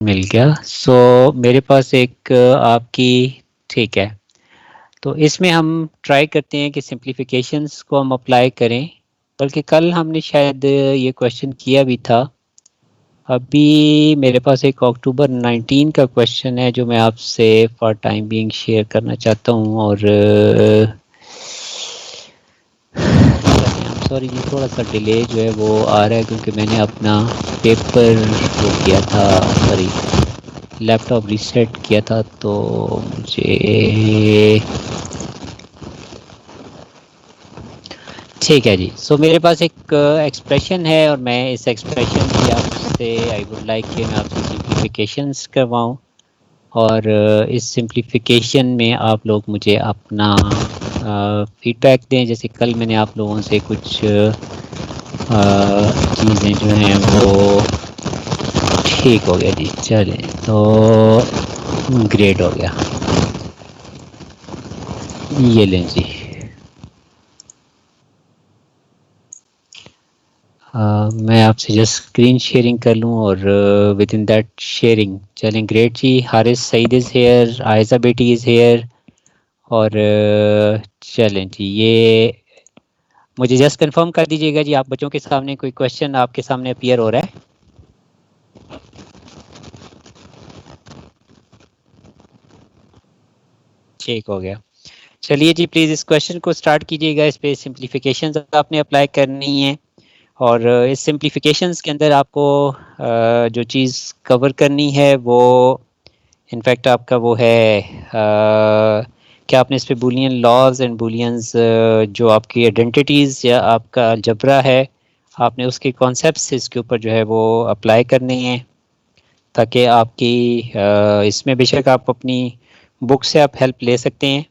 मिल गया। मेरे पास एक आपकी, ठीक है, तो इसमें हम ट्राई करते हैं कि सिंप्लीफिकेशंस को हम अप्लाई करें। बल्कि कल हमने शायद ये क्वेश्चन किया भी था। अभी मेरे पास एक अक्टूबर 19 का क्वेश्चन है जो मैं आपसे फॉर टाइम बीइंग शेयर करना चाहता हूँ। और सॉरी जी, थोड़ा सा डिले जो है वो आ रहा है क्योंकि मैंने अपना पेपर वो किया था, सॉरी लैपटॉप रीसेट किया था, तो मुझे ठीक है जी। मेरे पास एक एक्सप्रेशन है और मैं इस एक्सप्रेशन की आपसे आई वुड लाइक कि मैं आपसे सिंप्लीफिकेशंस करवाऊँ। और इस सिंप्लीफिकेशन में आप लोग मुझे अपना फीडबैक दें। जैसे कल मैंने आप लोगों से कुछ चीज़ें जो हैं वो ठीक हो गया जी, चलें तो ग्रेड हो गया। ये लें जी। मैं आपसे जस्ट स्क्रीन शेयरिंग कर लूँ और विद इन दैट शेयरिंग चलें। ग्रेट जी, हारिस सईद इज़ हेयर, आयजा बेटी इज़ हेयर। और चलें जी, ये मुझे जस्ट कंफर्म कर दीजिएगा जी, आप बच्चों के सामने कोई क्वेश्चन आपके सामने अपीयर हो रहा है? ठीक हो गया। चलिए जी, प्लीज़ इस क्वेश्चन को स्टार्ट कीजिएगा। इस पे सिंप्लीफिकेशंस आपने अप्लाई करनी है। और इस सिंप्लीफिकेशंस के अंदर आपको जो चीज़ कवर करनी है वो इनफैक्ट आपका वो है क्या आपने इस पे बूलियन लॉज एंड बूलियंस जो आपकी आइडेंटिटीज़ या आपका अलजबरा है, आपने उसके कॉन्सेप्ट्स इसके ऊपर जो है वो अप्लाई करने हैं, ताकि आपकी इसमें बेशक आप अपनी बुक से आप हेल्प ले सकते हैं।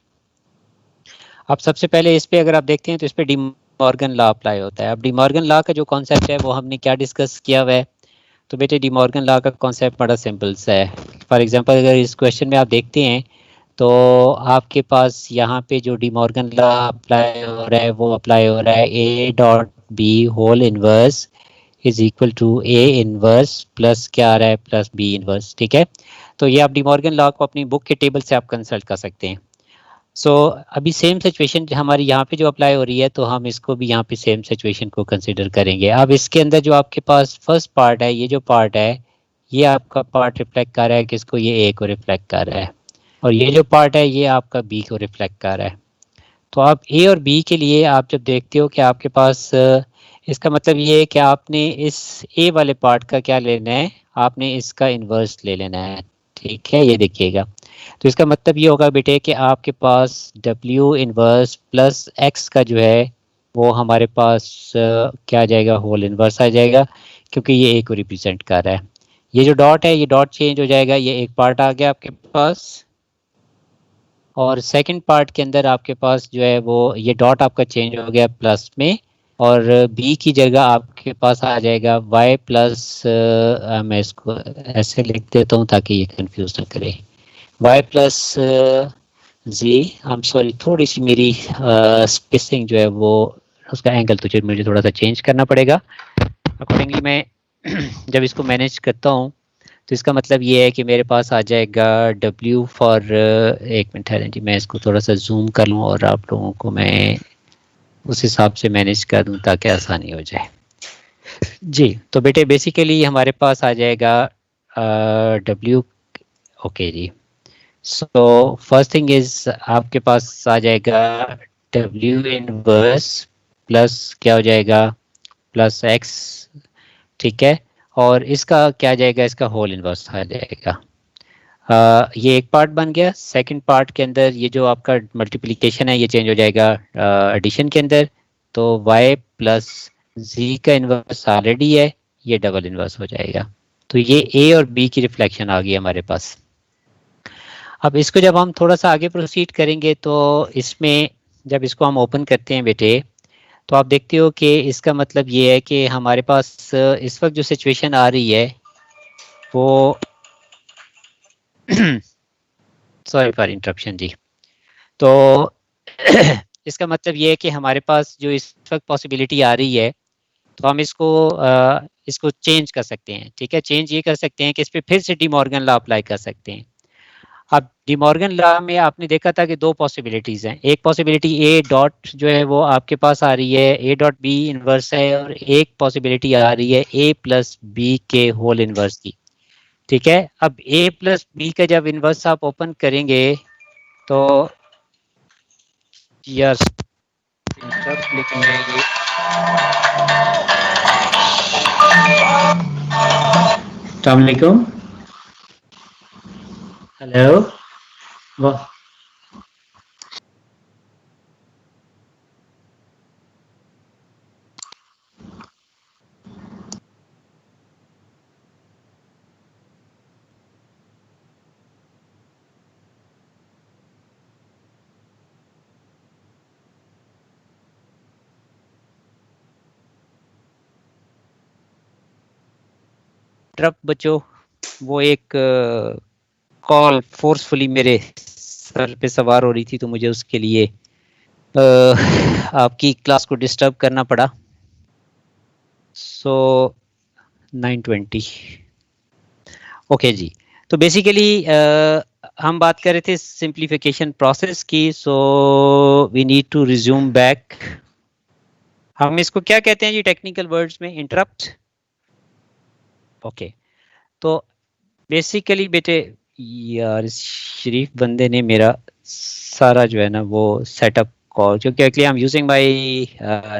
अब सबसे पहले इस पे अगर आप देखते हैं तो इस पे डी मॉर्गन लॉ अप्लाई होता है। अब डी मॉर्गन लॉ का जो कॉन्सेप्ट है वो हमने क्या डिस्कस किया हुआ है? तो बेटे डी मॉर्गन लॉ का कॉन्सेप्ट बड़ा सिंपल सा है। फॉर एग्जांपल अगर इस क्वेश्चन में आप देखते हैं तो आपके पास यहाँ पे जो डी मॉर्गन लॉ अप्लाई हो रहा है वो अप्लाई हो रहा है A dot B whole inverse is equal to A inverse plus क्या आ रहा है, प्लस बी इनवर्स। ठीक है, तो ये आप डी मॉर्गन लॉ को अपनी बुक के टेबल से आप कंसल्ट कर सकते हैं। अभी सेम सिचुएशन हमारी यहाँ पे जो अप्लाई हो रही है, तो हम इसको भी यहाँ पे सेम सिचुएशन को कंसिडर करेंगे। अब इसके अंदर जो आपके पास फर्स्ट पार्ट है, ये जो पार्ट है ये आपका पार्ट रिफ्लेक्ट कर रहा है किसको? ये ए को रिफ्लेक्ट कर रहा है। और ये जो पार्ट है ये आपका बी को रिफ्लेक्ट कर रहा है। तो आप ए और बी के लिए आप जब देखते हो कि आपके पास इसका मतलब ये है कि आपने इस ए वाले पार्ट का क्या लेना है, आपने इसका इन्वर्स ले लेना है। ठीक है, ये देखिएगा। तो इसका मतलब ये होगा बेटे कि आपके पास W इनवर्स प्लस एक्स का जो है वो हमारे पास क्या आ जाएगा? होल इनवर्स आ जाएगा, क्योंकि ये ए को रिप्रेजेंट कर रहा है। ये जो डॉट है ये डॉट चेंज हो जाएगा, ये एक पार्ट आ गया आपके पास। और सेकंड पार्ट के अंदर आपके पास जो है वो ये डॉट आपका चेंज हो गया प्लस में, और बी की जगह आपके पास आ जाएगा y प्लस, मैं इसको ऐसे लिख देता हूँ ताकि ये कंफ्यूज ना करे, y प्लस जी। आई एम सॉरी, थोड़ी सी मेरी स्पेसिंग जो है वो उसका एंगल तो मुझे थोड़ा सा चेंज करना पड़ेगा। अकॉर्डिंगली मैं जब इसको मैनेज करता हूँ तो इसका मतलब ये है कि मेरे पास आ जाएगा W फॉर, एक मिनट ठहरें जी, मैं इसको थोड़ा सा जूम कर लूँ और आप लोगों को मैं उस हिसाब से मैनेज कर दूँ ताकि आसानी हो जाए जी। तो बेटे बेसिकली हमारे पास आ जाएगा W, ओके जी। फर्स्ट थिंग इज आपके पास आ जाएगा W इनवर्स प्लस क्या हो जाएगा? Plus x. ठीक है, और इसका क्या जाएगा? इसका होल इनवर्स आ जाएगा। ये एक पार्ट बन गया। सेकंड पार्ट के अंदर ये जो आपका मल्टीप्लिकेशन है ये चेंज हो जाएगा एडिशन के अंदर। तो y प्लस z का इन्वर्स ऑलरेडी है, ये डबल इन्वर्स हो जाएगा। तो ये a और b की रिफ्लेक्शन आ गई हमारे पास। अब इसको जब हम थोड़ा सा आगे प्रोसीड करेंगे तो इसमें जब इसको हम ओपन करते हैं बेटे, तो आप देखते हो कि इसका मतलब ये है कि हमारे पास इस वक्त जो सिचुएशन आ रही है वो सॉरी फॉर इंटरप्शन जी। तो इसका मतलब ये है कि हमारे पास जो इस वक्त पॉसिबिलिटी आ रही है, तो हम इसको चेंज कर सकते हैं, ठीक है। चेंज ये कर सकते हैं कि इस पे फिर से डी मॉर्गन लॉ अप्लाई कर सकते हैं। अब डी मॉर्गन लॉ में आपने देखा था कि दो पॉसिबिलिटीज हैं। एक पॉसिबिलिटी ए डॉट जो है वो आपके पास आ रही है, ए डॉट बी इनवर्स है, और एक पॉसिबिलिटी आ रही है ए प्लस बी के होल इनवर्स की, ठीक है। अब ए प्लस बी का जब इनवर्स आप ओपन करेंगे तो यार लेकिन ये अस्सलाम वालेकुम, हेलो, वाह, ट्रक बच्चों, वो एक कॉल फोर्सफुली मेरे सर पे सवार हो रही थी, तो मुझे उसके लिए आपकी क्लास को डिस्टर्ब करना पड़ा। सो 9:20, ओके जी। तो बेसिकली हम बात कर रहे थे सिंप्लीफिकेशन प्रोसेस की। So we need to resume back. हम इसको क्या कहते हैं जी टेक्निकल वर्ड्स में? इंटरप्ट। ओके, तो बेसिकली बेटे, यार इस शरीफ बंदे ने मेरा सारा जो है ना वो सेटअप कॉल, क्योंकि actually I am using my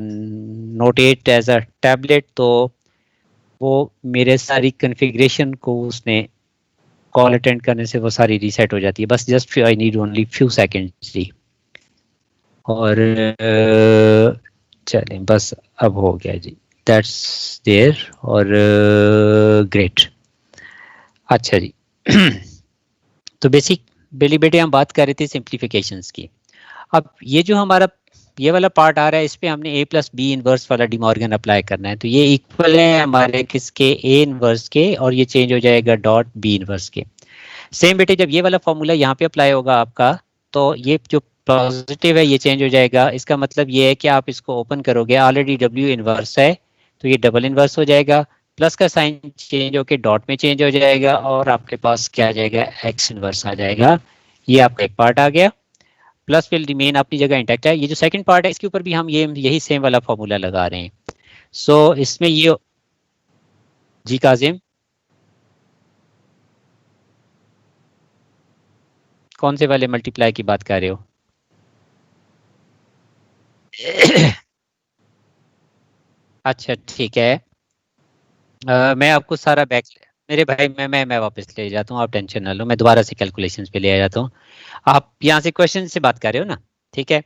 note 8 as a tablet, तो वो मेरे सारी कॉन्फ़िगरेशन को उसने कॉल अटेंड करने से वो सारी रीसेट हो जाती है। बस just I need only few seconds जी। और चलें बस, अब हो गया जी, दैट्स देयर। और ग्रेट, अच्छा जी। तो बेसिक बेली बेटे हम बात कर रहे थे सिंप्लीफिकेशंस की। अब ये जो हमारा ये वाला पार्ट आ रहा है, इस पे हमने ए प्लस बी इनवर्स वाला डिमॉर्गन अप्लाई करना है। तो ये इक्वल है हमारे किसके? ए इनवर्स के, और ये चेंज हो जाएगा डॉट बी इनवर्स के। सेम बेटे जब ये वाला फॉर्मूला यहाँ पे अप्लाई होगा आपका, तो ये जो पॉजिटिव है ये चेंज हो जाएगा। इसका मतलब ये है कि आप इसको ओपन करोगे, ऑलरेडी डब्ल्यू इनवर्स है तो ये डबल इनवर्स हो जाएगा, प्लस का साइन चेंज होके डॉट में चेंज हो जाएगा, और आपके पास क्या आ जाएगा? एक्स इनवर्स आ जाएगा। ये आपका एक पार्ट आ गया। प्लस विल रिमेन अपनी जगह इंटैक्ट है। ये जो सेकंड पार्ट है इसके ऊपर भी हम ये यही सेम वाला फॉर्मूला लगा रहे हैं। सो इसमें ये, जी काजिम, कौन से वाले मल्टीप्लाई की बात कर रहे हो? अच्छा ठीक है। मैं आपको सारा बैक, मेरे भाई मैं वापस ले जाता हूँ, आप टेंशन ना लो, मैं दोबारा से कैलकुलेशंस पे ले आ जाता हूँ। आप यहाँ से क्वेश्चन से बात कर रहे हो ना, ठीक है।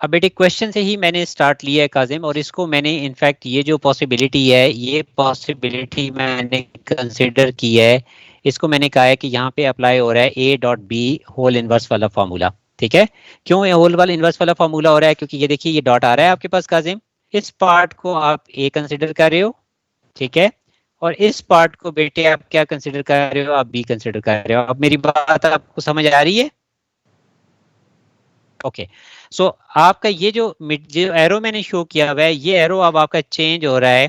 अब बेटे क्वेश्चन से ही मैंने स्टार्ट लिया है काजिम, और इसको मैंने इनफैक्ट ये जो पॉसिबिलिटी है ये पॉसिबिलिटी मैंने कंसिडर की है। इसको मैंने कहा है कि यहाँ पे अप्लाई हो रहा है A dot B whole inverse वाला फॉर्मूला, ठीक है। क्यों ये होल वाला इनवर्स वाला फॉर्मूला हो रहा है? क्योंकि ये देखिए ये डॉट आ रहा है आपके पास काजिम, इस पार्ट को आप ए कंसिडर कर रहे हो, ठीक है। और इस पार्ट को बेटे आप क्या कंसिडर कर रहे हो? आप बी कंसिडर कर रहे हो। अब मेरी बात आपको समझ आ रही है? ओके। सो आपका ये जो एरो मैंने शो किया हुआ है, ये एरो अब आपका चेंज हो रहा है,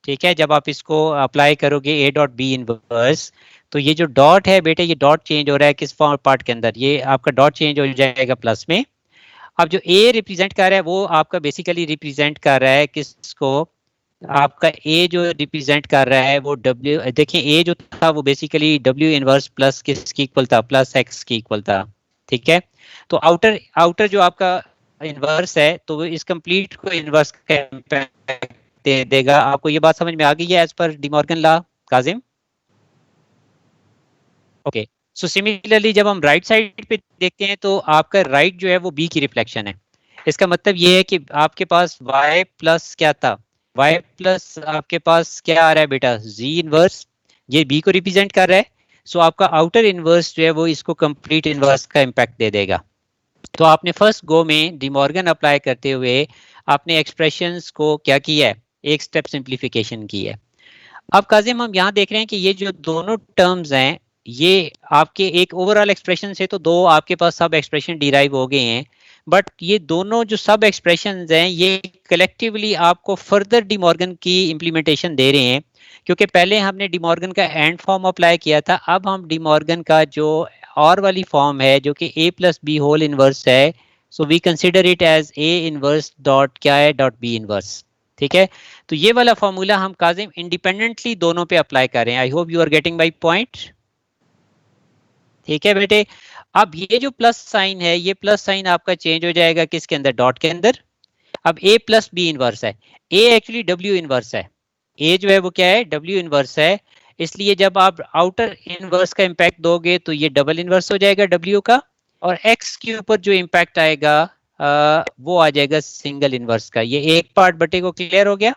ठीक है। जब आप इसको अप्लाई करोगे ए डॉट बी इनवर्स, तो ये जो डॉट है बेटे, ये डॉट चेंज हो रहा है किस फॉर्म पार्ट के अंदर? ये आपका डॉट चेंज हो जाएगा प्लस में। अब जो ए रिप्रेजेंट कर रहा है वो आपका बेसिकली रिप्रेजेंट कर रहा है किसको? आपका ए जो रिप्रेजेंट कर रहा है वो डब्ल्यू, देखिए ए जो था वो बेसिकली डब्ल्यू इनवर्स प्लस किसकी इक्वल था? प्लस एक्स की इक्वल था, ठीक है। तो आउटर आउटर जो आपका इनवर्स है, तो वो इस कंप्लीट को इनवर्स का इम्पैक्ट दे देगा। आपको ये बात समझ में आ गई है एज पर डिमॉर्गन लॉ काजिम? ओके। सो सिमिलरली जब हम राइट साइड पे देखते हैं तो आपका राइट जो है वो बी की रिफ्लेक्शन है। इसका मतलब ये है कि आपके पास y प्लस क्या था? y प्लस आपके पास क्या आ रहा है बेटा? z इनवर्स, ये b को रिप्रेजेंट कर रहा है। सो आपका आउटर इनवर्स जो है वो इसको कंप्लीट इनवर्स का इम्पैक्ट दे देगा। तो आपने फर्स्ट गो में डिमॉर्गन अप्लाई करते हुए आपने एक्सप्रेशंस को क्या किया है? एक स्टेप सिंप्लीफिकेशन की है। अब काजिम हम यहाँ देख रहे हैं कि ये जो दोनों टर्म्स हैं, ये आपके एक ओवरऑल एक्सप्रेशन से तो दो आपके पास सब एक्सप्रेशन डिराइव हो गए हैं, बट ये दोनों जो सब एक्सप्रेशंस हैं ये कलेक्टिवली आपको फर्दर डिमॉर्गन की इम्प्लीमेंटेशन दे रहे हैं, क्योंकि पहले हमने डिमॉर्गन का एंड फॉर्म अप्लाई किया था, अब हम डिमॉर्गन का जो और वाली फॉर्म है जो कि a plus B whole inverse है, so we consider it as a inverse dot क्या है डॉट b इनवर्स। ठीक है, तो ये वाला फॉर्मूला हम काजिम इंडिपेंडेंटली दोनों पे अप्लाई कर रहे हैं। I hope you are getting my point. ठीक है बेटे, अब ये जो प्लस साइन है ये प्लस साइन आपका चेंज हो जाएगा किसके अंदर, डॉट के अंदर। अब a प्लस बी इनवर्स है, a एक्चुअली w इनवर्स है, a जो है वो क्या है w इनवर्स है, इसलिए जब आप आउटर इनवर्स का इंपैक्ट दोगे तो ये डबल इनवर्स हो जाएगा w का, और x के ऊपर जो इंपैक्ट आएगा वो आ जाएगा सिंगल इनवर्स का। ये एक पार्ट बटे को क्लियर हो गया।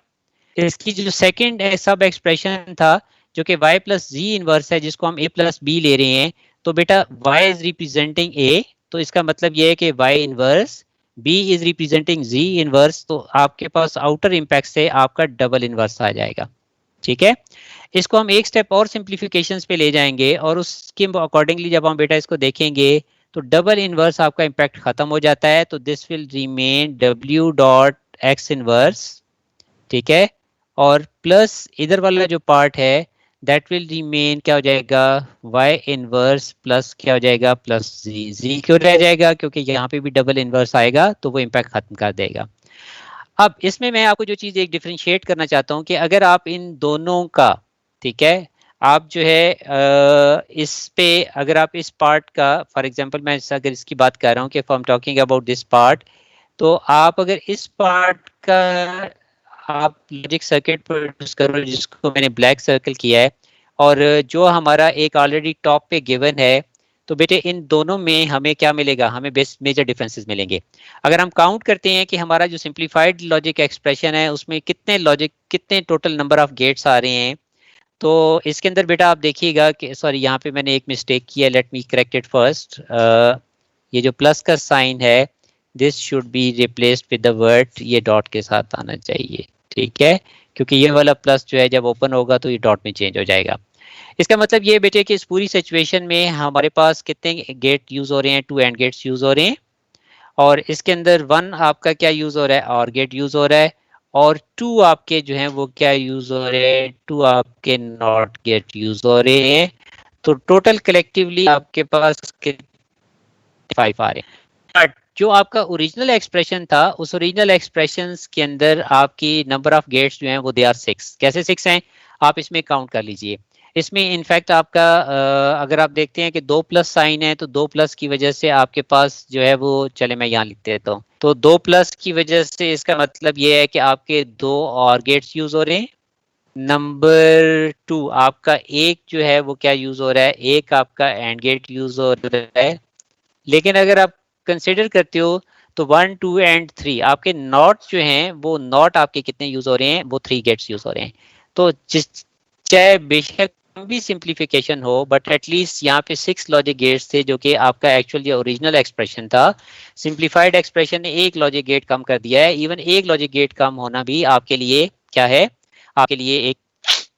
इसकी जो सेकंड सब एक्सप्रेशन था जो कि y प्लस जी इनवर्स है जिसको हम a प्लस बी ले रहे हैं, तो बेटा y इज रिप्रेजेंटिंग a, तो इसका मतलब ये है कि y inverse b is representing z inverse, तो आपके पास आउटर इंपैक्ट से आपका डबल इनवर्स आ जाएगा। ठीक है, इसको हम एक स्टेप और सिंप्लीफिकेशंस पे ले जाएंगे और उसके अकॉर्डिंगली जब हम बेटा इसको देखेंगे तो डबल इनवर्स आपका इंपैक्ट खत्म हो जाता है, तो this will remain w dot x inverse. ठीक है, और प्लस इधर वाला जो पार्ट है दैट विल रिमेन क्या हो जाएगा, y इनवर्स प्लस क्या हो जाएगा प्लस z क्यों रह जाएगा, क्योंकि यहाँ पे भी डबल इनवर्स आएगा तो वो इम्पैक्ट खत्म कर देगा। अब इसमें मैं आपको जो चीज़ एक डिफरेंशिएट करना चाहता हूँ कि अगर आप इन दोनों का, ठीक है, आप जो है इस पे अगर आप इस पार्ट का फॉर एग्जांपल मैं अगर इसकी बात कर रहा हूँ कि I am talking about this part, तो आप अगर इस पार्ट का आप लॉजिक सर्किट प्रोड्यूस करो जिसको मैंने ब्लैक सर्कल किया है, और जो हमारा एक ऑलरेडी टॉप पे गिवन है, तो बेटे इन दोनों में हमें क्या मिलेगा, हमें बेस्ट मेजर डिफरेंसेस मिलेंगे। अगर हम काउंट करते हैं कि हमारा जो सिंप्लीफाइड लॉजिक एक्सप्रेशन है उसमें कितने लॉजिक कितने टोटल नंबर ऑफ गेट्स आ रहे हैं, तो इसके अंदर बेटा आप देखिएगा कि सॉरी यहाँ पे मैंने एक मिस्टेक किया, let me correct it first. ये जो प्लस का साइन है this should be replaced with the word, ये डॉट के साथ आना चाहिए। ठीक है, क्योंकि ये वाला प्लस जो है जब ओपन होगा तो ये डॉट में चेंज हो जाएगा। इसका मतलब ये बेटे कि इस पूरी सिचुएशन में हमारे पास कितने गेट यूज हो रहे हैं, 2 एंड गेट्स यूज हो रहे हैं, और इसके अंदर 1 आपका क्या यूज हो रहा है, और गेट यूज हो रहा है, और 2 आपके जो हैं वो क्या यूज हो रहे हैं, 2 आपके नॉट गेट यूज हो रहे हैं, तो टोटल कलेक्टिवली आपके पास 5 आ रहे हैं। बट जो आपका ओरिजिनल एक्सप्रेशन था उस ओरिजिनल एक्सप्रेशन के अंदर आपकी नंबर ऑफ गेट्स जो हैं वो दे आर 6। कैसे 6 हैं, आप इसमें काउंट कर लीजिए। इसमें इनफैक्ट आपका अगर आप देखते हैं कि 2 प्लस साइन है तो 2 प्लस की वजह से आपके पास जो है वो, चले मैं यहाँ लिख देता हूँ, तो 2 प्लस की वजह से इसका मतलब ये है कि आपके 2 और गेट्स यूज हो रहे हैं। नंबर 2 आपका एक जो है वो क्या यूज हो रहा है, एक आपका एंड गेट यूज हो रहा है। लेकिन अगर आप कंसिडर करते हो तो 1 2 एंड 3 आपके नॉट जो हैं वो नॉट आपके कितने यूज हो रहे हैं, वो 3 गेट्स यूज हो रहे हैं। तो जिस चाहे बेशक भी सिंप्लीफिकेशन हो बट एटलीस्ट यहाँ पे 6 लॉजिक गेट्स थे जो कि आपका एक्चुअल जो ओरिजिनल एक्सप्रेशन था, सिंप्लीफाइड एक्सप्रेशन ने एक लॉजिक गेट कम कर दिया है। इवन एक लॉजिक गेट कम होना भी आपके लिए क्या है, आपके लिए एक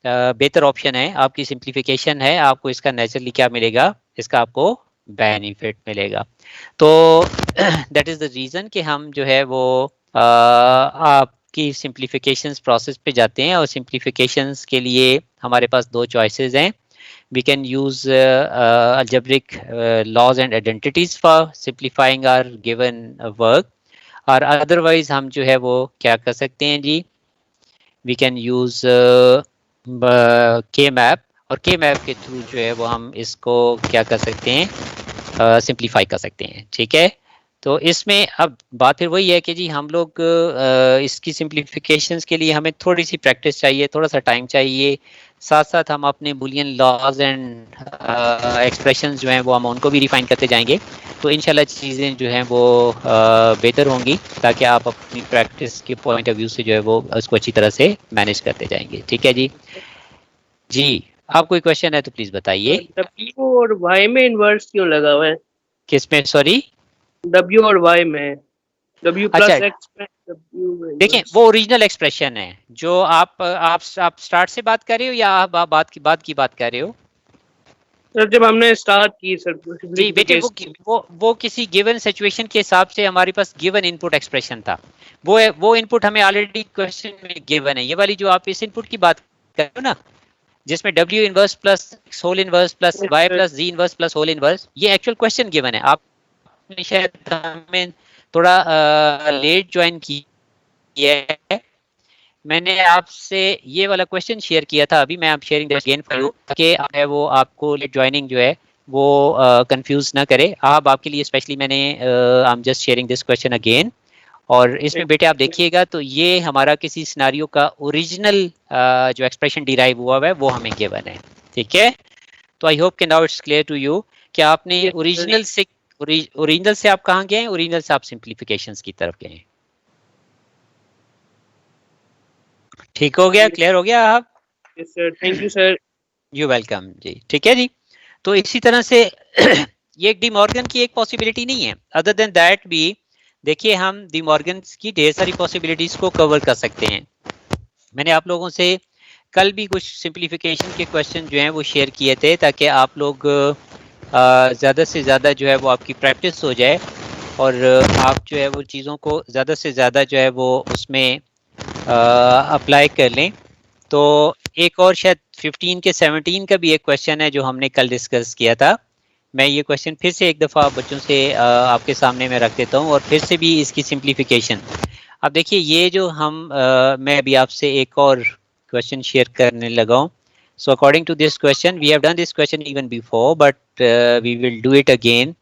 बेहतर ऑप्शन है, आपकी सिंप्लीफिकेशन है, आपको इसका नेचुरली क्या मिलेगा, इसका आपको बेनिफिट मिलेगा। तो दैट इज द रीजन कि हम जो है वो आपकी सिंप्लीफिकेशंस प्रोसेस पे जाते हैं, और सिंप्लीफिकेशंस के लिए हमारे पास 2 चॉइसेस हैं। We can use algebraic laws and identities for simplifying our given work, और अदरवाइज हम जो है वो क्या कर सकते हैं जी, वी कैन यूज के मैप, और के मैप के थ्रू जो है वो हम इसको क्या कर सकते हैं, सिंप्लीफाई कर सकते हैं। ठीक है, तो इसमें अब बात फिर वही है कि जी हम लोग इसकी सिंप्लीफिकेशंस के लिए हमें थोड़ी सी प्रैक्टिस चाहिए, थोड़ा सा टाइम चाहिए, साथ साथ हम अपने बुलियन लॉज एंड एक्सप्रेशंस जो हैं वो हम उनको भी रिफाइन करते जाएंगे, तो इंशाल्लाह चीज़ें जो हैं वो बेहतर होंगी, ताकि आप अपनी प्रैक्टिस के पॉइंट ऑफ व्यू से जो है वो उसको अच्छी तरह से मैनेज करते जाएंगे। ठीक है जी, जी आप कोई क्वेश्चन है तो प्लीज बताइए। W और Y में इनवर्स क्यों लगा हुआ है? किसमें, सॉरी? W और Y में, W अच्छा प्लस X में W में देखिए, inverse। वो ओरिजिनल एक्सप्रेशन है जो आप स्टार्ट से बात कर रहे हो या आप बात की बात कर रहे हो? सर जब हमने स्टार्ट की सर जी बेटे, simplification, वो किसी गिवन सिचुएशन के हिसाब से हमारे पास गिवन इनपुट एक्सप्रेशन था। वो इनपुट हमें ऑलरेडी क्वेश्चन में गिवन है। ये वाली जो आप इस इनपुट की बात कर रहे हो ना, जिसमें W inverse plus whole inverse plus yes, Y sir. Plus Z inverse plus whole inverse, ये एक्चुअल क्वेश्चन गिवन है। आपने शायद हमें थोड़ा लेट ज्वाइन किया है। मैंने आपसे ये वाला क्वेश्चन शेयर किया था अभी, मैं आप sharing that again for you, ताकि है वो आपको लेट ज्वाइनिंग जो है वो कंफ्यूज ना करे। आप आपके लिए स्पेशली मैंने I am just sharing this question again. और इसमें बेटे आप देखिएगा तो ये हमारा किसी सिनारियो का ओरिजिनल जो एक्सप्रेशन डिराइव हुआ है वो हमें गिवन है। ठीक है, तो आई होप कि now it's clear to you कि आपने Yes, sir. ओरिजिनल से आप कहाँ गए हैं, ओरिजिनल से आप सिंप्लीफिकेशंस की तरफ गए हैं। ठीक हो गया, क्लियर हो गया आप? Yes, sir. Thank you, sir. You welcome जी। ठीक है जी, तो इसी तरह से ये डी मॉर्गन की एक पॉसिबिलिटी नहीं है। अदर देन दैट भी देखिए, हम डी मॉर्गन की ढेर सारी पॉसिबिलिटीज को कवर कर सकते हैं। मैंने आप लोगों से कल भी कुछ सिंप्लीफिकेशन के क्वेश्चन जो हैं वो शेयर किए थे, ताकि आप लोग ज़्यादा से ज़्यादा जो है वो आपकी प्रैक्टिस हो जाए और आप जो है वो चीज़ों को ज़्यादा से ज़्यादा जो है वो उसमें अप्लाई कर लें। तो एक और शायद 15 के 17 का भी एक क्वेश्चन है जो हमने कल डिस्कस किया था। मैं ये क्वेश्चन फिर से एक दफ़ा बच्चों से आपके सामने में रख देता हूँ और फिर से भी इसकी सिंप्लीफिकेशन। अब देखिए, ये जो मैं अभी आपसे एक और क्वेश्चन शेयर करने लगा हूँ। So according to this question, we have done this question even before, but we will do it again.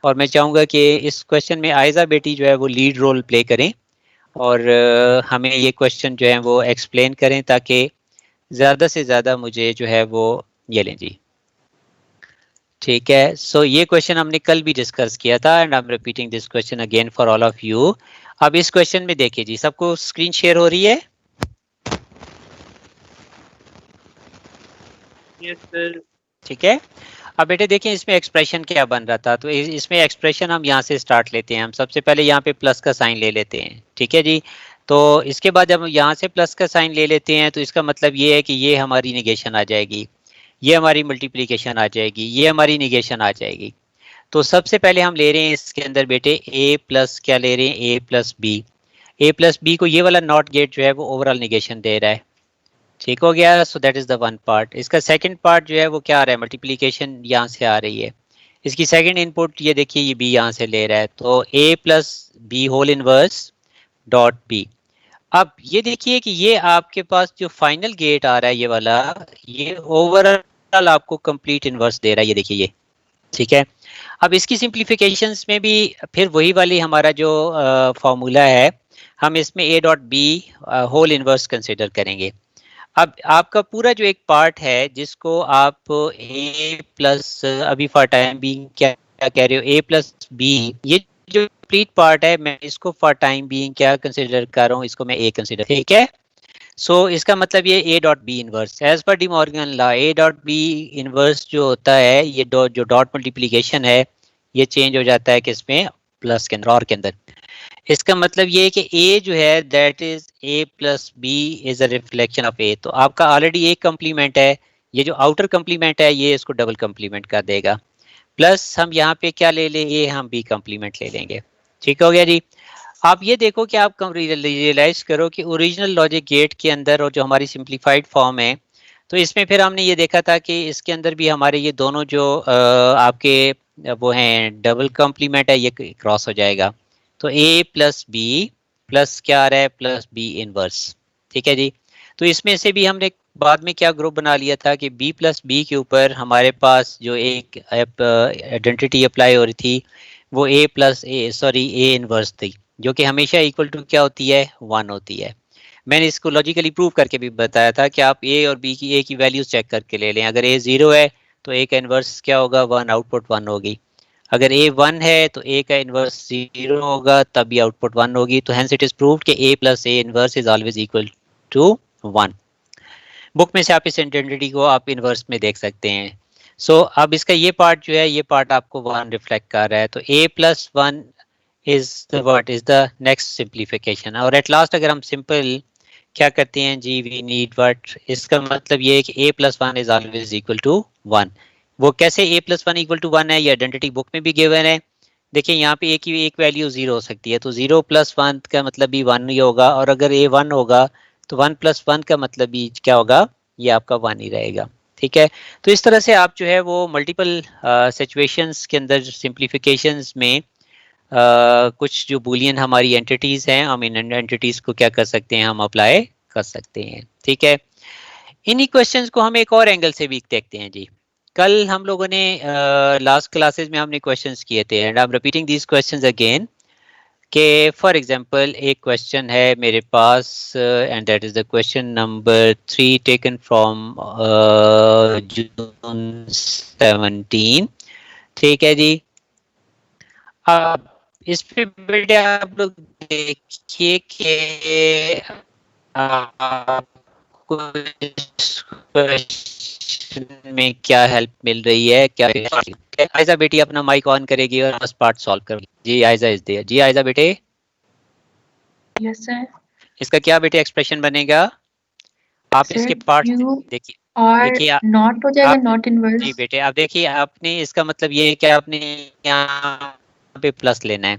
और मैं चाहूँगा कि इस क्वेश्चन में आयजा बेटी जो है वो लीड रोल प्ले करें और हमें ये क्वेश्चन जो है वो एक्सप्लेन करें, ताकि ज़्यादा से ज़्यादा मुझे जो है वो ये लें जी। ठीक है, सो ये क्वेश्चन हमने कल भी डिस्कस किया था and I am repeating this question again for all of you. अब इस क्वेश्चन में देखिए जी, सबको स्क्रीन शेयर हो रही है? Yes, sir. ठीक है, अब बेटे देखिए इसमें एक्सप्रेशन क्या बन रहा था। तो इसमें एक्सप्रेशन हम यहाँ से स्टार्ट लेते हैं। हम सबसे पहले यहाँ पे प्लस का साइन ले लेते हैं। ठीक है जी, तो इसके बाद जब हम यहाँ से प्लस का साइन ले लेते हैं तो इसका मतलब ये है कि ये हमारी निगेशन आ जाएगी, ये हमारी मल्टीप्लीकेशन आ जाएगी, ये हमारी निगेशन आ जाएगी। तो सबसे पहले हम ले रहे हैं इसके अंदर बेटे ए प्लस, क्या ले रहे हैं, ए प्लस बी। ए प्लस बी को ये वाला नॉट गेट जो है वो ओवरऑल निगेशन दे रहा है। ठीक हो गया, so that is the one part. इसका सेकंड पार्ट जो है वो क्या आ रहा है, मल्टीप्लीकेशन यहाँ से आ रही है। इसकी सेकंड इनपुट ये देखिए, ये बी यहाँ से ले रहा है, तो A plus B whole inverse dot B. अब ये देखिए कि ये आपके पास जो फाइनल गेट आ रहा है ये वाला, ये ओवरऑल आपको कंप्लीट इनवर्स दे रहा है, ये देखिए ये। ठीक है, अब इसकी सिंप्लीफिकेशंस में भी फिर वही वाली हमारा जो फॉर्मूला है, हम इसमें A dot B whole inverse consider करेंगे। अब आपका पूरा जो एक पार्ट है जिसको आप ए प्लस, अभी फॉर टाइम बीइंग क्या कह रहे हो, ए प्लस बी, ये जो कंप्लीट पार्ट है मैं इसको फॉर टाइम बीइंग क्या कंसिडर कर रहा हूँ, इसको मैं ए कंसिडर। ठीक है, सो इसका मतलब ये A dot B inverse as पर de Morgan law, A dot B inverse जो होता है, ये जो डॉट मल्टीप्लीकेशन है ये चेंज हो जाता है किसमें, प्लस के अंदर, और के अंदर। इसका मतलब ये है कि ए जो है that is A plus B is a reflection of A. तो आपका ऑलरेडी एक कंप्लीमेंट है, ये जो आउटर कंप्लीमेंट है ये इसको डबल कंप्लीमेंट कर देगा। प्लस हम यहाँ पे क्या ले लेंगे, हम बी कंप्लीमेंट ले लेंगे। ठीक हो गया जी। आप ये देखो कि आप रियलाइज करो कि ओरिजिनल लॉजिक गेट के अंदर और जो हमारी सिंप्लीफाइड फॉर्म है, तो इसमें फिर हमने ये देखा था कि इसके अंदर भी हमारे ये दोनों जो आपके वो हैं डबल कॉम्प्लीमेंट है, ये क्रॉस हो जाएगा। तो ए प्लस बी प्लस क्या आ रहा है, प्लस बी इनवर्स। ठीक है जी, तो इसमें से भी हमने बाद में क्या ग्रुप बना लिया था कि बी प्लस बी के ऊपर हमारे पास जो एक आइडेंटिटी अप्लाई हो रही थी वो A plus A, sorry A inverse थी, जो कि हमेशा इक्वल टू क्या होती है, 1 होती है। मैंने इसको लॉजिकली प्रूव करके भी बताया था कि आप ए और बी की ए की वैल्यूज चेक करके ले लें। अगर ए 0 है तो ए का इन्वर्स क्या होगा, 1, आउटपुट 1 होगी। अगर ए 1 है तो ए का इन्वर्स 0 होगा, तब भी आउटपुट 1 होगी। तो हेंस इट इज प्रूव्ड कि A plus A inverse is always equal to 1। Book में से आप इस आइडेंटिटी को आप इन्वर्स में देख सकते हैं। सो अब इसका ये पार्ट जो है, ये पार्ट आपको 1 रिफ्लेक्ट कर रहा है। तो A plus 1 is the next simplification। और एट लास्ट अगर हम सिंपल क्या करते हैं जी, वी नीड व्हाट, इसका मतलब ये है कि a plus 1 is always equal to 1। वो कैसे a plus one equal to one है, ये आइडेंटिटी बुक में भी गिवन है। देखिए यहाँ पे a की एक वैल्यू 0 हो सकती है, तो 0 प्लस वन का मतलब भी 1 ही होगा, और अगर a 1 होगा तो 1 प्लस वन का मतलब भी क्या होगा, ये आपका 1 ही रहेगा। ठीक है, तो इस तरह से आप जो है वो मल्टीपल सिचुएशंस के अंदर सिंप्लीफिकेशंस में कुछ जो बूलियन हमारी एंटिटीज हैं, हम इन एंटिटीज को क्या कर सकते हैं, हम अप्लाई कर सकते हैं। ठीक है, इन्हीं क्वेश्चंस को हम एक और एंगल से भी देखते हैं जी। कल हम लोगों ने लास्ट क्लासेस में हमने क्वेश्चंस किए थे, and I am repeating these questions again, कि फॉर एग्जांपल एक क्वेश्चन है मेरे पास, and that is the question number 3 taken from June 17। ठीक है जी, अब इस पे बेटे आप लोग देखिए कि आपको इस क्वेश्चन में क्या हेल्प मिल रही है, क्या आयजा बेटी अपना माइक ऑन करेगी और फर्स्ट पार्ट सॉल्व करेगी। जी आयजा इज देयर। जी आयजा बेटे, यस सर। इसका क्या बेटे एक्सप्रेशन बनेगा, आप सर इसके पार्ट क्यू देखिए। और देखिए नॉट हो जाएगा, आप नॉट जी इनवर्स। बेटे, आप देखिए, आपने इसका मतलब ये है कि आपने यहाँ पे प्लस लेना है।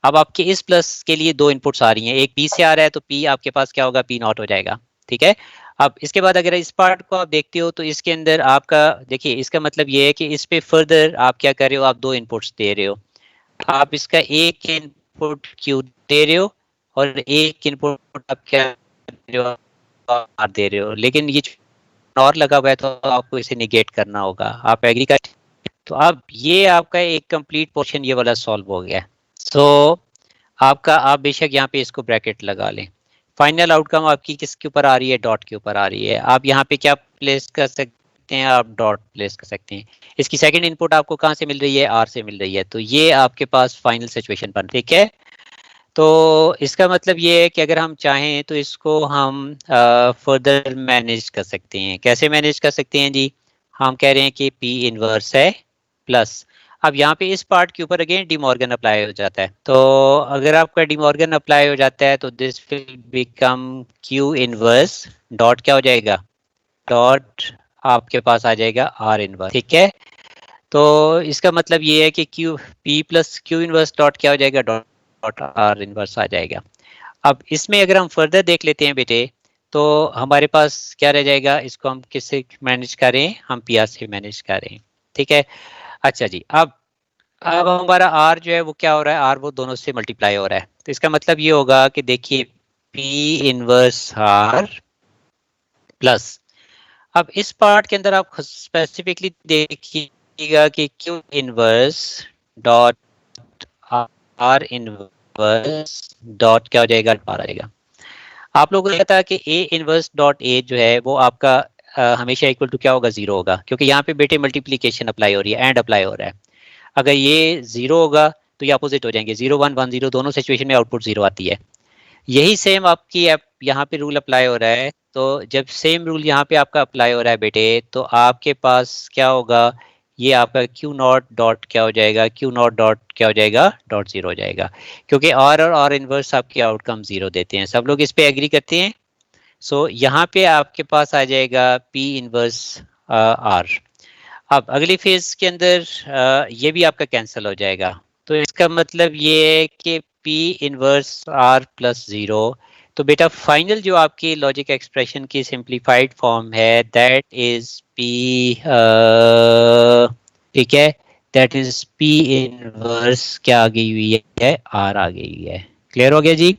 अब आपके इस प्लस के लिए दो इनपुट्स आ रही हैं, एक पी से आ रहा है, तो पी आपके पास क्या होगा, पी नॉट हो जाएगा। ठीक है, अब इसके बाद अगर इस पार्ट को आप देखते हो तो इसके अंदर आपका देखिए, इसका मतलब ये है कि इस पे फर्दर आप क्या कर रहे हो, आप दो इनपुट्स दे रहे हो। आप इसका एक इनपुट क्यू दे रहे हो और एक इनपुट आप क्या दे रहे हो, आर दे रहे हो, लेकिन ये और लगा हुआ है तो आपको इसे निगेट करना होगा। आप एग्री कर, तो अब ये आपका एक कंप्लीट पोर्शन ये वाला सॉल्व हो गया। सो आपका, आप बेशक यहाँ पे इसको ब्रैकेट लगा लें, फाइनल आउटकम आपकी किसके ऊपर आ रही है, डॉट के ऊपर आ रही है। आप यहाँ पे क्या प्लेस कर सकते हैं, आप डॉट प्लेस कर सकते हैं। इसकी सेकंड इनपुट आपको कहाँ से मिल रही है, आर से मिल रही है, तो ये आपके पास फाइनल सिचुएशन बन। ठीक है, तो इसका मतलब ये है कि अगर हम चाहें तो इसको हम फर्दर मैनेज कर सकते हैं। कैसे मैनेज कर सकते हैं जी, हम कह रहे हैं कि P इनवर्स है प्लस, अब यहाँ पे इस पार्ट के ऊपर अगेन डिमॉर्गन अप्लाई हो जाता है, तो अगर आपका डिमॉर्गन अप्लाई हो जाता है तो this will become Q inverse dot क्या हो जाएगा, डॉट आपके पास आ जाएगा R इनवर्स। ठीक है, तो इसका मतलब ये है कि Q P plus Q inverse dot क्या हो जाएगा, डॉट R इनवर्स आ जाएगा। अब इसमें अगर हम फर्दर देख लेते हैं बेटे, तो हमारे पास क्या रह जाएगा, इसको हम किससे मैनेज करें, हम पी आर से मैनेज करें। ठीक है, अच्छा जी, अब हमारा आर जो है वो क्या हो रहा है, आर वो दोनों से मल्टीप्लाई हो रहा है, तो इसका मतलब ये होगा कि देखिए पी इनवर्स आर प्लस, अब इस पार्ट के अंदर आप स्पेसिफिकली देखिएगा कि Q inverse dot are inverse dot क्या हो जाएगा, आर आएगा। आप लोगों को पता है कि ए इनवर्स डॉट ए जो है वो आपका हमेशा इक्वल टू क्या होगा, जीरो होगा, क्योंकि यहाँ पे बेटे मल्टीप्लीकेशन अप्लाई हो रही है, एंड अप्लाई हो रहा है। अगर ये जीरो होगा तो ये अपोजिट हो जाएंगे, 0 1 1 0 दोनों सिचुएशन में आउटपुट जीरो आती है। यही सेम आपकी ऐप यहाँ पे रूल अप्लाई हो रहा है, तो जब सेम रूल यहाँ पे आपका अप्लाई हो रहा है बेटे, तो आपके पास क्या होगा, ये आपका क्यू नॉट डॉट क्या हो जाएगा, क्यू नॉट डॉट क्या हो जाएगा, डॉट जीरो हो जाएगा, क्योंकि आर और आर इनवर्स आपके आउटकम जीरो देते हैं। सब लोग इस पे एग्री करते हैं। सो यहाँ पे आपके पास आ जाएगा पी इनवर्स आर। अब अगली फेज के अंदर ये भी आपका कैंसिल हो जाएगा, तो इसका मतलब ये है कि P inverse R plus zero, तो बेटा फाइनल जो आपकी लॉजिक एक्सप्रेशन की सिंप्लीफाइड फॉर्म है दैट इज P, ठीक है, दैट इज P इनवर्स क्या आ गई हुई है, R आ गई हुई है। क्लियर हो गया जी।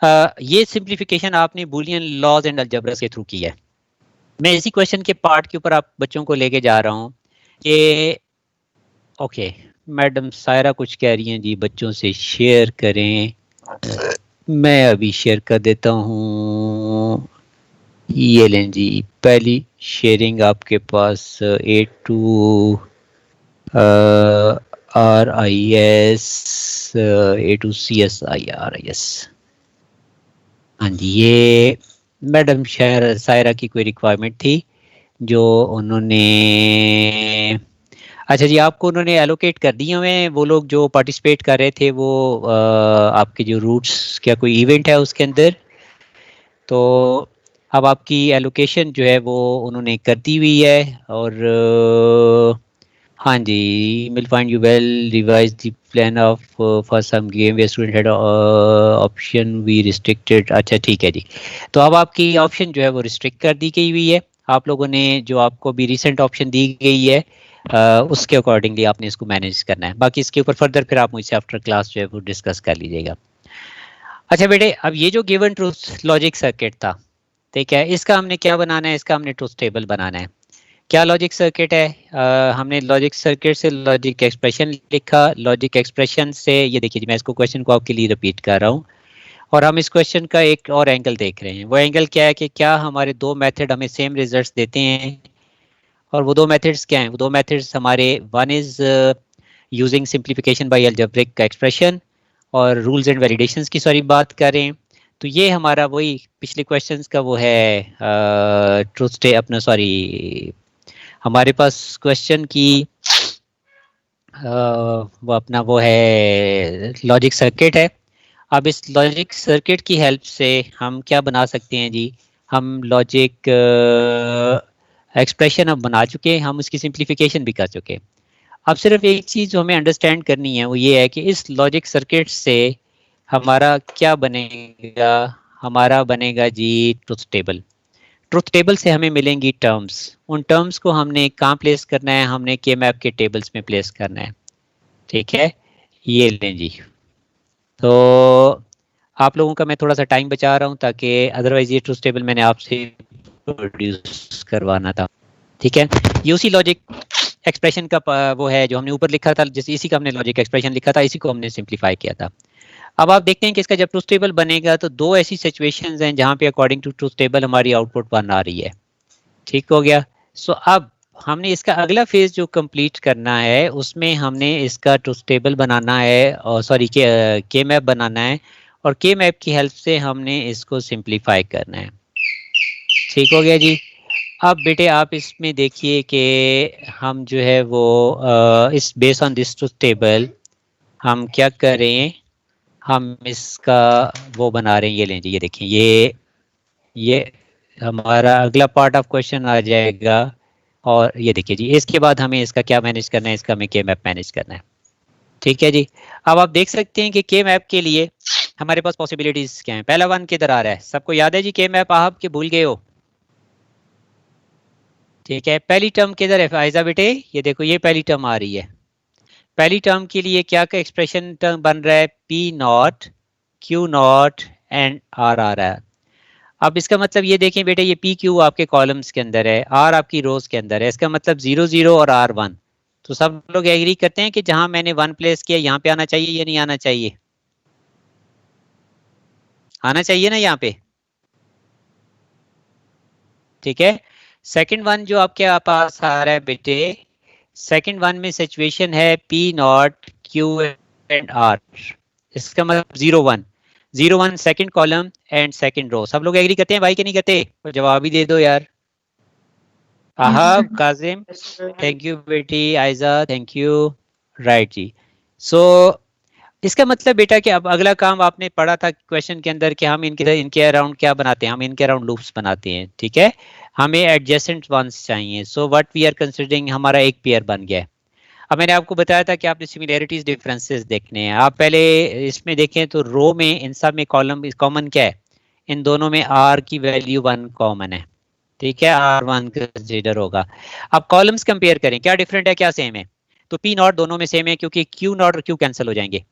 ये सिंप्लीफिकेशन आपने बूलियन लॉज एंड अलजेब्रा के थ्रू की है। मैं इसी क्वेश्चन के पार्ट के ऊपर आप बच्चों को लेके जा रहा हूँ कि ओके, मैडम सायरा कुछ कह रही हैं जी, बच्चों से शेयर करें, मैं अभी शेयर कर देता हूँ। ये लें जी, पहली शेयरिंग आपके पास A2 RIS A2 CSIRIS, हाँ जी, ये मैडम सायरा की कोई रिक्वायरमेंट थी जो उन्होंने, अच्छा जी, आपको उन्होंने एलोकेट कर दिए हुए हैं वो लोग जो पार्टिसिपेट कर रहे थे, वो आपके जो रूट्स, क्या कोई इवेंट है उसके अंदर, तो अब आपकी एलोकेशन जो है वो उन्होंने कर दी हुई है और हाँ जी, will find you well revise the plan of for some game way student had option we restricted. अच्छा ठीक है जी, तो अब आपकी ऑप्शन जो है वो रिस्ट्रिक्ट कर दी गई हुई है। आप लोगों ने जो आपको भी रिसेंट ऑप्शन दी गई है उसके अकॉर्डिंगली आपने इसको मैनेज करना है। बाकी इसके ऊपर फर्दर फिर आप मुझसे आफ्टर क्लास जो है वो डिस्कस कर लीजिएगा। अच्छा बेटे, अब ये जो गिवन ट्रूथ लॉजिक सर्किट था, ठीक है, इसका हमने क्या बनाना है, इसका हमने ट्रूथ टेबल बनाना है। क्या लॉजिक सर्किट है, हमने लॉजिक सर्किट से लॉजिक एक्सप्रेशन लिखा, लॉजिक एक्सप्रेशन से ये देखिए जी, मैं इसको क्वेश्चन को आपके लिए रिपीट कर रहा हूँ और हम इस क्वेश्चन का एक और एंगल देख रहे हैं। वो एंगल क्या है कि क्या हमारे दो मेथड हमें सेम रिजल्ट्स देते हैं, और वो दो मेथड्स क्या हैं। वो दो मेथड्स हमारे, one is using simplification by algebraic expression और रूल्स एंड वैलिडेशंस की सॉरी बात करें तो ये हमारा वही पिछले क्वेश्चंस का वो है ट्रूथ स्टे अपना सॉरी, हमारे पास क्वेश्चन की वो अपना वो है लॉजिक सर्किट है। अब इस लॉजिक सर्किट की हेल्प से हम क्या बना सकते हैं जी, हम लॉजिक एक्सप्रेशन अब बना चुके हैं, हम उसकी सिंप्लीफिकेशन भी कर चुके हैं। अब सिर्फ एक चीज़ जो हमें अंडरस्टैंड करनी है वो ये है कि इस लॉजिक सर्किट से हमारा क्या बनेगा, हमारा बनेगा जी ट्रुथ टेबल। ट्रुथ टेबल से हमें मिलेंगी टर्म्स, उन टर्म्स को हमने कहाँ प्लेस करना है, हमने के मैप के टेबल्स में प्लेस करना है। ठीक है, ये लें जी। तो आप लोगों का मैं थोड़ा सा टाइम बचा रहा हूँ ताकि अदरवाइज ये ट्रुथ टेबल मैंने आपसे प्रोड्यूस करवाना था। ठीक है, ये उसी लॉजिक एक्सप्रेशन का वो है जो हमने ऊपर लिखा था, जैसे इसी का हमने लॉजिक एक्सप्रेशन लिखा था, इसी को हमने सिंप्लीफाई किया था। अब आप देखते हैं कि इसका जब ट्रूथ टेबल बनेगा तो दो ऐसी सिचुएशंस हैं जहां पे अकॉर्डिंग टू ट्रूथ टेबल हमारी आउटपुट बन आ रही है। ठीक हो गया। सो अब हमने इसका अगला फेज जो कंप्लीट करना है उसमें हमने इसका ट्रूथ टेबल बनाना है और सॉरी के मैप बनाना है और के मैप की हेल्प से हमने इसको सिंप्लीफाई करना है। ठीक हो गया जी। अब बेटे आप इसमें देखिए कि हम जो है वो इस base on this truth table हम क्या करें, हम इसका वो बना रहे हैं। ये लें जी, ये देखिए, ये हमारा अगला पार्ट ऑफ क्वेश्चन आ जाएगा और ये देखिए जी, इसके बाद हमें इसका क्या मैनेज करना है, इसका हमें के मैप मैनेज करना है। ठीक है जी। अब आप देख सकते हैं कि के मैप के लिए हमारे पास पॉसिबिलिटीज क्या हैं। पहला वन किधर आ रहा है, सबको याद है जी के मैप, आप के भूल गए हो। ठीक है, पहली टर्म किधर है फायजा बेटे, ये देखो ये पहली टर्म आ रही है। पहली टर्म के लिए क्या का एक्सप्रेशन टर्म बन रहा है, P not Q not and R आ रहा है। अब इसका मतलब ये देखें बेटे, ये पी क्यू आपके कॉलम्स के अंदर है, आर आपकी रोज के अंदर है, इसका मतलब 0 0 और आर 1। तो सब लोग एग्री करते हैं कि जहां मैंने 1 प्लेस किया यहाँ पे आना चाहिए या नहीं आना चाहिए, आना चाहिए ना यहाँ पे। ठीक है, सेकंड वन जो आपके पास आ रहा है बेटे, सेकंड वन में सिचुएशन है P not Q and R, इसका मतलब 0 1 0 1 second column and second row. सब लोग एग्री करते हैं भाई कि नहीं करते, तो जवाब ही दे दो यार। Ahab, Kazim, Yes, sir. Thank you बेटी, आयजा थैंक यू, राइट जी। सो इसका मतलब बेटा कि अब अगला काम आपने पढ़ा था क्वेश्चन के अंदर कि हम इनके अराउंड क्या बनाते हैं, हम इनके अराउंड लूप्स बनाते हैं। ठीक है, हमें एडजेसेंट वंस चाहिए। So what we are considering, हमारा एक पेयर बन गया है। अब मैंने आपको बताया था कि आपने सिमिलैरिटीज डिफरेंसेस देखने हैं। आप पहले इसमें देखें तो रो में इन सब में कॉलम कॉमन क्या है, इन दोनों में आर की वैल्यू 1 कॉमन है। ठीक है, आर 1 कंसिडर होगा। अब कॉलम्स कंपेयर करें, क्या डिफरेंट है क्या सेम है, तो पी नॉट दोनों में सेम है क्योंकि क्यू नॉट और क्यू कैंसिल हो जाएंगे।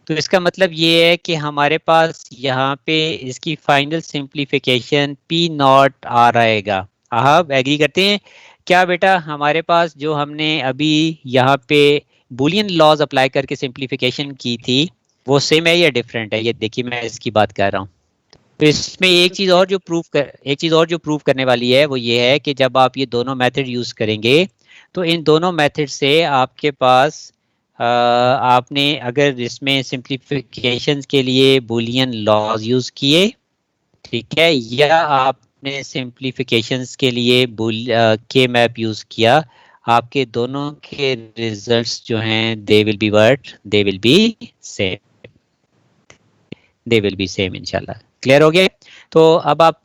तो इसका मतलब ये है कि हमारे पास यहाँ पे इसकी फाइनल सिंप्लीफिकेशन पी नॉट आ रहेगा। आप एग्री करते हैं क्या बेटा, हमारे पास जो हमने अभी यहाँ पे बुलियन लॉज अप्लाई करके सिंप्लीफिकेशन की थी वो सेम है या डिफरेंट है, ये देखिए मैं इसकी बात कर रहा हूँ। तो इसमें एक चीज और जो प्रूव करने वाली है वो ये है कि जब आप ये दोनों मेथड यूज करेंगे तो इन दोनों मेथड से आपके पास आपने अगर इसमें सिंप्लीफिकेशन के लिए बुलियन लॉज यूज किए, ठीक है, या आपने सिंप्लीफिकेशंस के लिए के मैप यूज किया, आपके दोनों के रिजल्ट्स जो हैं they will be what, they will be same, they will be same इंशाल्लाह। क्लियर हो गया। तो अब आप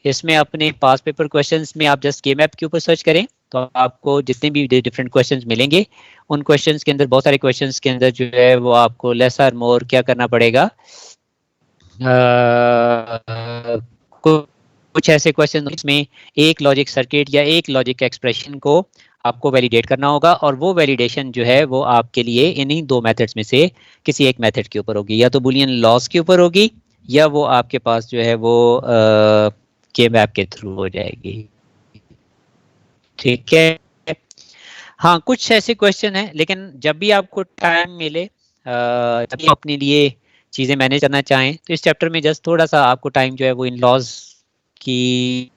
इसमें अपने पास पेपर क्वेश्चंस में आप जस्ट के मैप के ऊपर सर्च करें तो आपको जितने भी डिफरेंट क्वेश्चंस मिलेंगे उन क्वेश्चंस के अंदर बहुत सारे क्वेश्चंस के अंदर जो है वो आपको लेस और मोर क्या करना पड़ेगा, कुछ ऐसे क्वेश्चन इसमें एक लॉजिक सर्किट या एक लॉजिक एक्सप्रेशन को आपको वैलिडेट करना होगा और वो वैलिडेशन जो है वो आपके लिए इन्हीं दो मेथड्स में से किसी एक मेथड के ऊपर होगी, या तो बुलियन लॉस के ऊपर होगी या वो आपके पास जो है वो के मैप के थ्रू हो जाएगी। ठीक है, हाँ कुछ ऐसे क्वेश्चन हैं, लेकिन जब भी आपको टाइम मिले, जब भी अपने लिए चीज़ें मैनेज करना चाहें तो इस चैप्टर में जस्ट थोड़ा सा आपको टाइम जो है वो इन लॉज की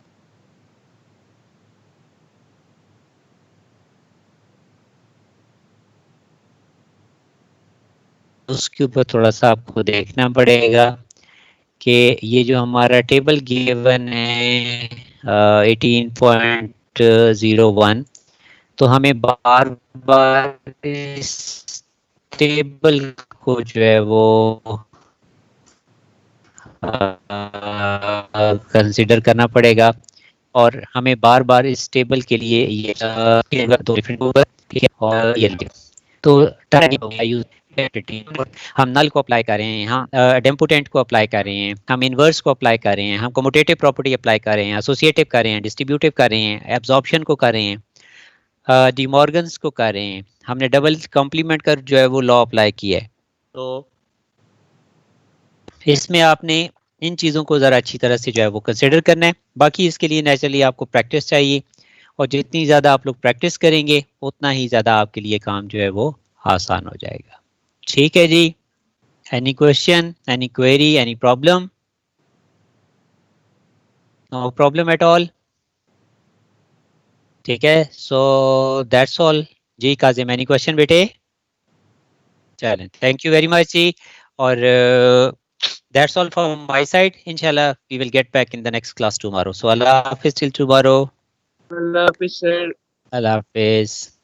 उसके ऊपर थोड़ा सा आपको देखना पड़ेगा कि ये जो हमारा टेबल गिवन है 18.01, तो हमें बार बार इस टेबल को जो है वो कंसिडर करना पड़ेगा और हमें बार बार इस टेबल के लिए ये दो डिफरेंट ऊपर, ठीक है, और ये तो हम नल को अप्लाई कर रहे हैं, हम डेम्पोटेंट को अप्लाई कर रहे हैं, हम इन्वर्स को अप्लाई कर रहे हैं, हम कम्यूटेटिव प्रॉपर्टी अप्लाई कर रहे हैं, एसोसिएटिव कर रहे हैं, डिस्ट्रीब्यूटिव कर रहे हैं, एब्जॉर्प्शन को कर रहे हैं, डिमॉर्गन्स को कर रहे हैं, हमने डबल कॉम्प्लीमेंट कर जो है वो लॉ अप्लाई किया है। तो इसमें आपने इन चीज़ों को ज़रा अच्छी तरह से जो है वो कंसिडर करना है। बाकी इसके लिए नेचुरली आपको प्रैक्टिस चाहिए और जितनी ज़्यादा आप लोग प्रैक्टिस करेंगे उतना ही ज़्यादा आपके लिए काम जो है वो आसान हो जाएगा। ठीक है जी, any question, any query, any problem? No problem at all. ठीक है, सो दैट्स ऑल जी। काजिम, एनी क्वेश्चन बेटे? चलें, थैंक यू वेरी मच जी, और that's all from my side. Inshallah, we will get back in the next class tomorrow. So Allah Hafiz till tomorrow. Allah Hafiz, sir. Allah Hafiz.